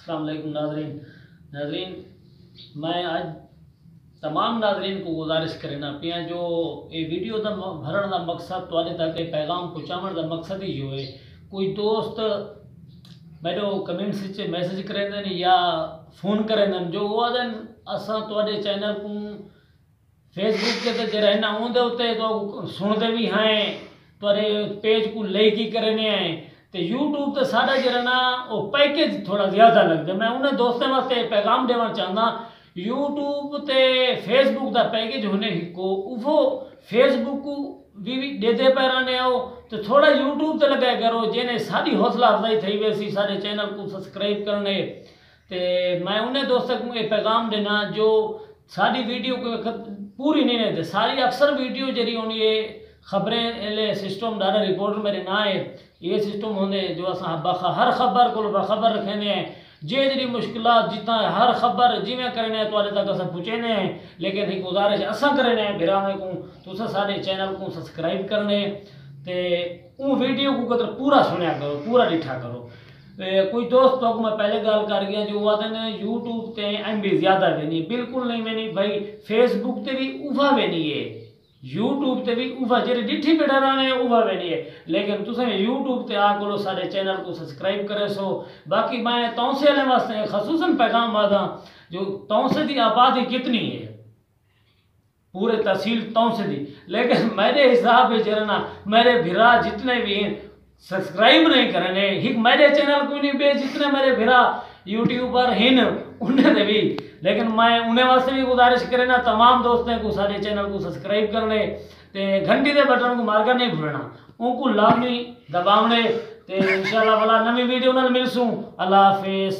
अस्सलाम वालेकुम नाज़रीन, मैं आज तमाम नाज़रीन को गुजारिश करना पिया जो ये वीडियो का भरण का मकसद तुहाडे तक पैगाम पहुँचाने का मकसद ही जो है। कोई दोस्त मेरे कमेंट्स से मैसेज करें या फोन करें जो वो आदन असा तुहाडे चैनल को फेसबुक के तो जरा ना उनके उत्ते तो सुनते भी हैं तुहाडे पेज को लाइक ही करने हैं तो यूट्यूब तो साढ़ा जरा ना वो पैकेज थोड़ा ज़्यादा लगता। मैं उन्हें दोस्तों वास्ते पैगाम देना चाहता यूट्यूब ते फेसबुक का पैकेज होने को वो फेसबुक को भी दे पे रहने आओ तो थोड़ा यूट्यूब ते लगाया करो जिन्हें सारी हौसला अफजाई थी वैसी सारे चैनल को सब्सक्राइब करने। तो मैं उन्हें दोस्तों को ये पैगाम देना जो सारी वीडियो को पूरी नहीं रहते सारी अक्सर वीडियो जरी होनी है खबरें सिस्टम डाटा रिपोर्टर मेरे ना है ये सिस्टम होंगे जो असा हर खबर को बखबर रखें हैं जे जरी मुश्किल जितना हर खबर जिमें करने तुहाडे तक अस पहुँचने हैं। लेकिन एक गुजारिश असा करने बिराने को तुस सारे चैनल को सब्सक्राइब करने तो वीडियो को कदर पूरा सुनिया करो पूरा डिठा करो। कोई दोस्त तो मैं पहले गल कर गया जो आते हैं यूट्यूब ते MB ज़्यादा भी नहीं बिल्कुल नहीं मैंने भाई फेसबुक ते भी उफा भी नहीं है यूट्यूब ते भी उफा जेरे डिठी पे डराने उफा भी नहीं है। लेकिन तुसें यूट्यूब ते आ करो सारे चैनल को सब्सक्राइब करे सो। बाकी मैं तौसे वाले वास्ते खसूसन पैगाम आदा जो तौसे की आबादी कितनी है पूरे तहसील तौसे दी लेकिन मेरे हिसाब से जरा मेरे भिरा जितने भी हैं सब्सक्राइब नहीं करने हिक मेरे चैनल को नहीं बे जितने मेरे भिरा यूट्यूबर हैं उन्हें भी। लेकिन मैं उन्हें वास्ते भी गुजारिश करना तमाम दोस्तों को सारे चैनल को सब्सक्राइब करने ते घंटी के बटन को मारकर नहीं भूलना उनको लाजमी दबावने ते इंशाल्लाह वाला नवी वीडियो नाल मिलसूं। अल्लाह हाफिज़।